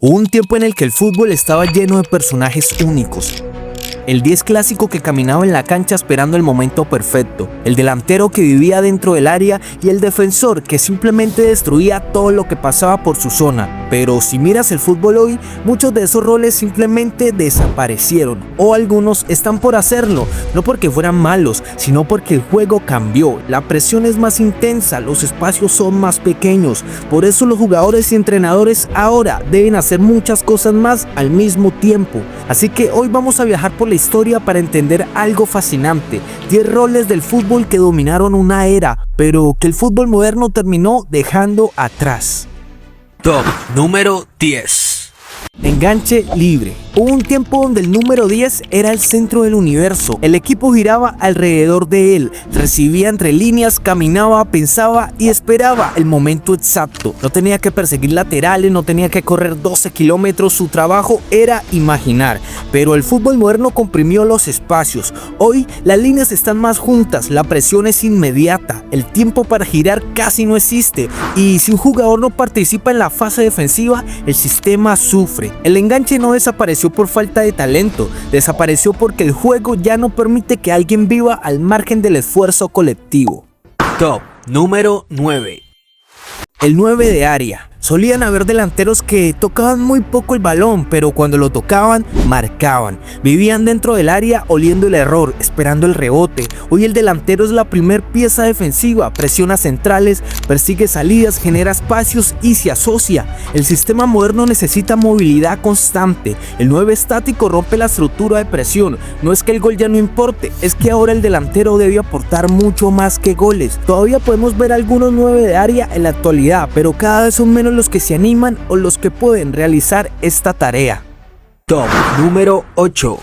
Hubo un tiempo en el que el fútbol estaba lleno de personajes únicos. El 10 clásico que caminaba en la cancha esperando el momento perfecto, el delantero que vivía dentro del área y el defensor que simplemente destruía todo lo que pasaba por su zona. Pero si miras el fútbol hoy, muchos de esos roles simplemente desaparecieron, o algunos están por hacerlo, no porque fueran malos, sino porque el juego cambió, la presión es más intensa, los espacios son más pequeños, por eso los jugadores y entrenadores ahora deben hacer muchas cosas más al mismo tiempo. Así que hoy vamos a viajar por la historia para entender algo fascinante, 10 roles del fútbol que dominaron una era, pero que el fútbol moderno terminó dejando atrás. Top número 10. Enganche libre. Hubo un tiempo donde el número 10 era el centro del universo. El equipo giraba alrededor de él, recibía entre líneas, caminaba, pensaba y esperaba el momento exacto. No tenía que perseguir laterales, no tenía que correr 12 kilómetros, su trabajo era imaginar. Pero el fútbol moderno comprimió los espacios. Hoy las líneas están más juntas, la presión es inmediata, el tiempo para girar casi no existe y si un jugador no participa en la fase defensiva, el sistema sufre. El enganche no desapareció por falta de talento, desapareció porque el juego ya no permite que alguien viva al margen del esfuerzo colectivo. Top número 9. El 9 de área. Solían haber delanteros que tocaban muy poco el balón, pero cuando lo tocaban, marcaban. Vivían dentro del área oliendo el error, esperando el rebote. Hoy el delantero es la primer pieza defensiva, presiona centrales, persigue salidas, genera espacios y se asocia. El sistema moderno necesita movilidad constante. El 9 estático rompe la estructura de presión. No es que el gol ya no importe, es que ahora el delantero debe aportar mucho más que goles. Todavía podemos ver algunos 9 de área en la actualidad, pero cada vez son menos los que se animan o los que pueden realizar esta tarea. Top número 8.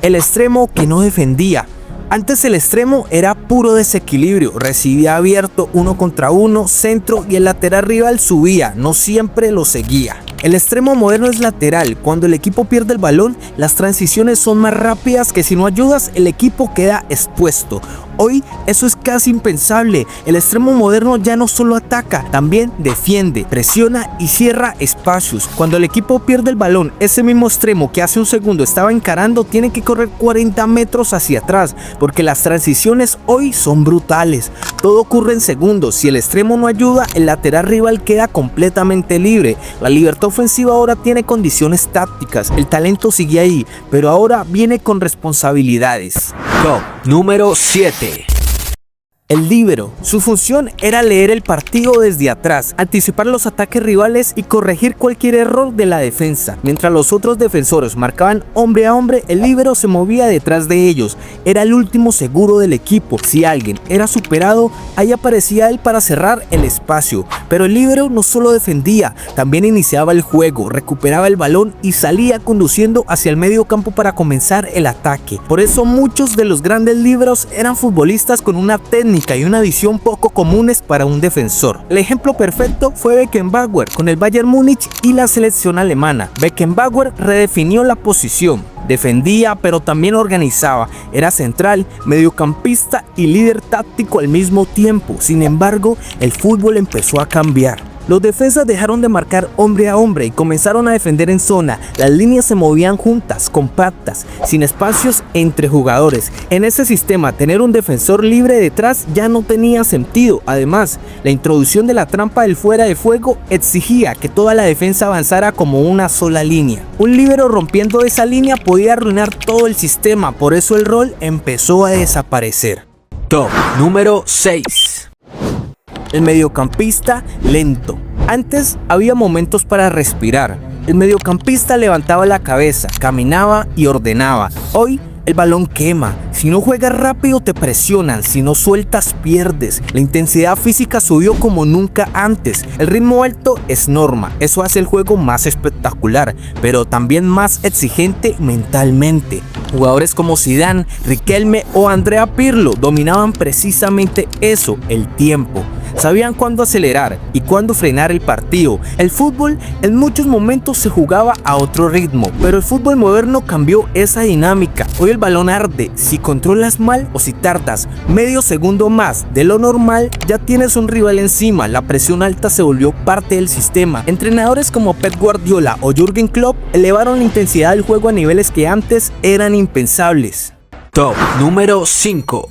El extremo que no defendía. Antes el extremo era puro desequilibrio, recibía abierto 1 contra 1, centro y el lateral rival subía, no siempre lo seguía. El extremo moderno es lateral, cuando el equipo pierde el balón, las transiciones son más rápidas que si no ayudas, el equipo queda expuesto. Hoy eso es casi impensable, el extremo moderno ya no solo ataca, también defiende, presiona y cierra espacios. Cuando el equipo pierde el balón, ese mismo extremo que hace un segundo estaba encarando tiene que correr 40 metros hacia atrás, porque las transiciones hoy son brutales. Todo ocurre en segundos, si el extremo no ayuda, el lateral rival queda completamente libre. La libertad ofensiva ahora tiene condiciones tácticas, el talento sigue ahí, pero ahora viene con responsabilidades. Top número 7. El líbero. Su función era leer el partido desde atrás, anticipar los ataques rivales y corregir cualquier error de la defensa. Mientras los otros defensores marcaban hombre a hombre, el líbero se movía detrás de ellos. Era el último seguro del equipo. Si alguien era superado, ahí aparecía él para cerrar el espacio. Pero el líbero no solo defendía, también iniciaba el juego, recuperaba el balón y salía conduciendo hacia el medio campo para comenzar el ataque. Por eso muchos de los grandes líberos eran futbolistas con una técnica y una visión poco comunes para un defensor. El ejemplo perfecto fue Beckenbauer con el Bayern Múnich y la selección alemana. Beckenbauer redefinió la posición. Defendía, pero también organizaba. Era central, mediocampista y líder táctico al mismo tiempo. Sin embargo, el fútbol empezó a cambiar. Los defensas dejaron de marcar hombre a hombre y comenzaron a defender en zona. Las líneas se movían juntas, compactas, sin espacios entre jugadores. En ese sistema, tener un defensor libre detrás ya no tenía sentido. Además, la introducción de la trampa del fuera de juego exigía que toda la defensa avanzara como una sola línea. Un líbero rompiendo esa línea podía arruinar todo el sistema, por eso el rol empezó a desaparecer. Top número 6. El mediocampista lento. Antes había momentos para respirar. El mediocampista levantaba la cabeza, caminaba y ordenaba. Hoy el balón quema. Si no juegas rápido te presionan, si no sueltas pierdes. La intensidad física subió como nunca antes. El ritmo alto es norma, eso hace el juego más espectacular, pero también más exigente mentalmente. Jugadores como Zidane, Riquelme o Andrea Pirlo dominaban precisamente eso, el tiempo. Sabían cuándo acelerar y cuándo frenar el partido. El fútbol en muchos momentos se jugaba a otro ritmo, pero el fútbol moderno cambió esa dinámica. Hoy Hoy el balón arde si controlas mal o si tardas medio segundo más de lo normal, ya tienes un rival encima. La presión alta se volvió parte del sistema. Entrenadores como Pep Guardiola o Jürgen Klopp elevaron la intensidad del juego a niveles que antes eran impensables. Top número 5.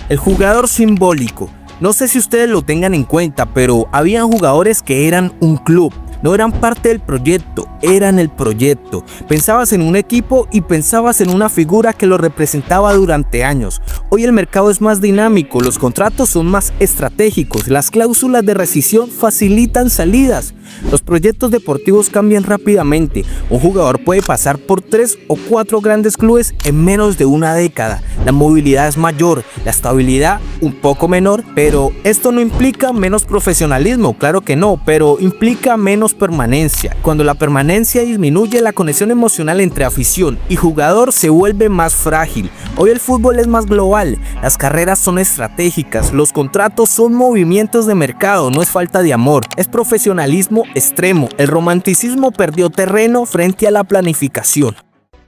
El jugador simbólico. No sé si ustedes lo tengan en cuenta, pero habían jugadores que eran un club. No eran parte del proyecto, eran el proyecto. Pensabas en un equipo y pensabas en una figura que lo representaba durante años. Hoy el mercado es más dinámico, los contratos son más estratégicos, las cláusulas de rescisión facilitan salidas. Los proyectos deportivos cambian rápidamente. Un jugador puede pasar por 3 o 4 grandes clubes en menos de una década. La movilidad es mayor, la estabilidad un poco menor, pero esto no implica menos profesionalismo, claro que no, pero implica menos permanencia. Cuando la permanencia disminuye, la conexión emocional entre afición y jugador se vuelve más frágil. Hoy el fútbol es más global, las carreras son estratégicas, los contratos son movimientos de mercado, no es falta de amor, es profesionalismo extremo. El romanticismo perdió terreno frente a la planificación.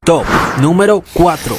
Top número 4.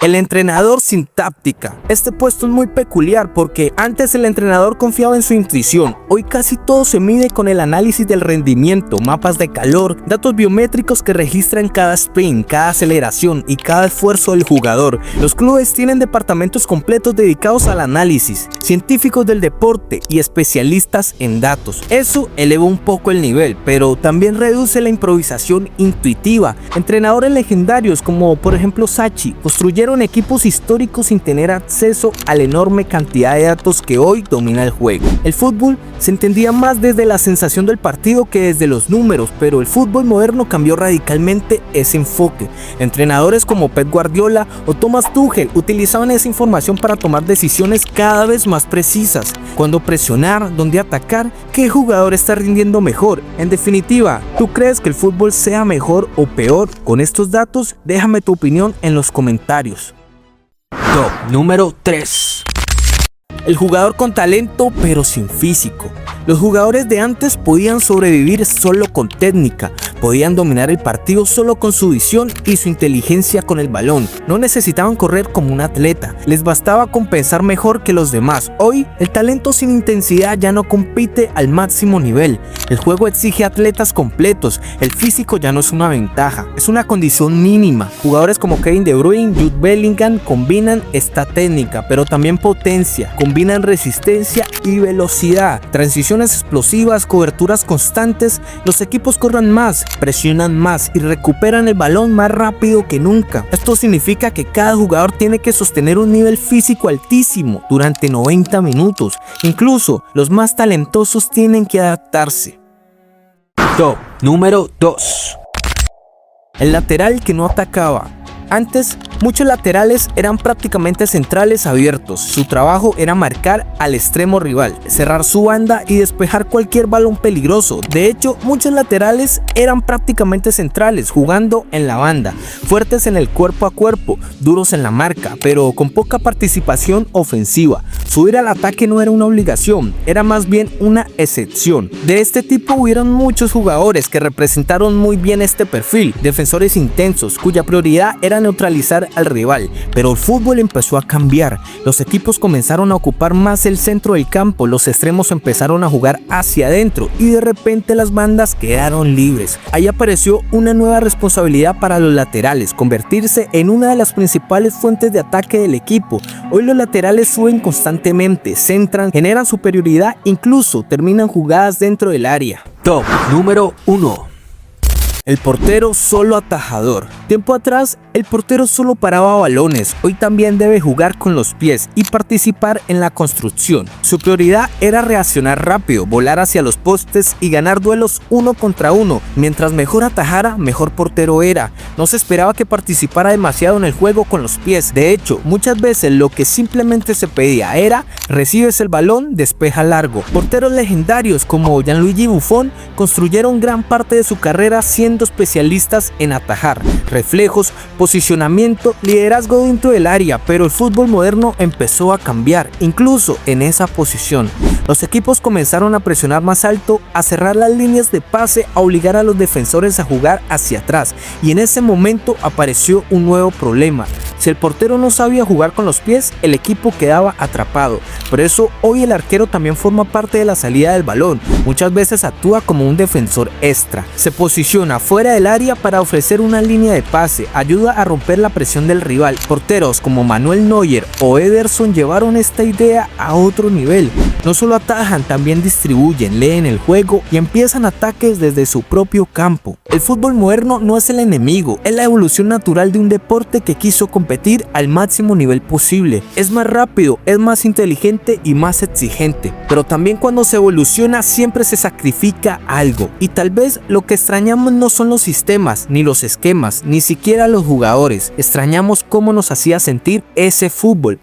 El entrenador sin táctica. Este puesto es muy peculiar porque antes el entrenador confiaba en su intuición. Hoy casi todo se mide con el análisis del rendimiento, mapas de calor, datos biométricos que registran cada sprint, cada aceleración y cada esfuerzo del jugador. Los clubes tienen departamentos completos dedicados al análisis, científicos del deporte y especialistas en datos. Eso eleva un poco el nivel, pero también reduce la improvisación intuitiva. Entrenadores legendarios como por ejemplo Sachi construyeron equipos históricos sin tener acceso a la enorme cantidad de datos que hoy domina el juego. El fútbol se entendía más desde la sensación del partido que desde los números, pero el fútbol moderno cambió radicalmente ese enfoque. Entrenadores como Pep Guardiola o Thomas Tuchel utilizaban esa información para tomar decisiones cada vez más precisas. Cuándo presionar, dónde atacar, qué jugador está rindiendo mejor. En definitiva, ¿tú crees que el fútbol sea mejor o peor con estos datos? Déjame tu opinión en los comentarios. Top número 3. El jugador con talento pero sin físico. Los jugadores de antes podían sobrevivir solo con técnica, podían dominar el partido solo con su visión y su inteligencia con el balón. No necesitaban correr como un atleta, les bastaba con pensar mejor que los demás. Hoy, el talento sin intensidad ya no compite al máximo nivel. El juego exige atletas completos, el físico ya no es una ventaja, es una condición mínima. Jugadores como Kevin De Bruyne, Jude Bellingham combinan esta técnica, pero también potencia, combinan resistencia y velocidad, transiciones explosivas, coberturas constantes. Los equipos corren más, presionan más y recuperan el balón más rápido que nunca. Esto significa que cada jugador tiene que sostener un nivel físico altísimo durante 90 minutos. Incluso los más talentosos tienen que adaptarse. Top número 2. El lateral que no atacaba. Antes, muchos laterales eran prácticamente centrales abiertos. Su trabajo era marcar al extremo rival, cerrar su banda y despejar cualquier balón peligroso. De hecho, muchos laterales eran prácticamente centrales, jugando en la banda, fuertes en el cuerpo a cuerpo, duros en la marca, pero con poca participación ofensiva. Subir al ataque no era una obligación, era más bien una excepción. De este tipo hubieron muchos jugadores que representaron muy bien este perfil, defensores intensos, cuya prioridad era neutralizar al rival, pero el fútbol empezó a cambiar. Los equipos comenzaron a ocupar más el centro del campo, los extremos empezaron a jugar hacia adentro y de repente las bandas quedaron libres. Ahí apareció una nueva responsabilidad para los laterales, convertirse en una de las principales fuentes de ataque del equipo. Hoy los laterales suben constantemente, centran, generan superioridad, incluso terminan jugadas dentro del área. Top número 1. El portero solo atajador. Tiempo atrás, el portero solo paraba balones. Hoy también debe jugar con los pies y participar en la construcción. Su prioridad era reaccionar rápido, volar hacia los postes y ganar duelos 1 contra 1. Mientras mejor atajara, mejor portero era. No se esperaba que participara demasiado en el juego con los pies. De hecho, muchas veces lo que simplemente se pedía era: recibes el balón, despeja largo. Porteros legendarios como Gianluigi Buffon construyeron gran parte de su carrera siendo especialistas en atajar, reflejos, posicionamiento, liderazgo dentro del área, pero el fútbol moderno empezó a cambiar, incluso en esa posición. Los equipos comenzaron a presionar más alto, a cerrar las líneas de pase, a obligar a los defensores a jugar hacia atrás, y en ese momento apareció un nuevo problema. Si el portero no sabía jugar con los pies, el equipo quedaba atrapado. Por eso hoy el arquero también forma parte de la salida del balón. Muchas veces actúa como un defensor extra. Se posiciona fuera del área para ofrecer una línea de pase, ayuda a romper la presión del rival. Porteros como Manuel Neuer o Ederson llevaron esta idea a otro nivel. No solo atajan, también distribuyen, leen el juego y empiezan ataques desde su propio campo. El fútbol moderno no es el enemigo, es la evolución natural de un deporte que quiso competir al máximo nivel posible. Es más rápido, es más inteligente y más exigente. Pero también cuando se evoluciona siempre se sacrifica algo. Y tal vez lo que extrañamos no son los sistemas, ni los esquemas, ni siquiera los jugadores. Extrañamos cómo nos hacía sentir ese fútbol.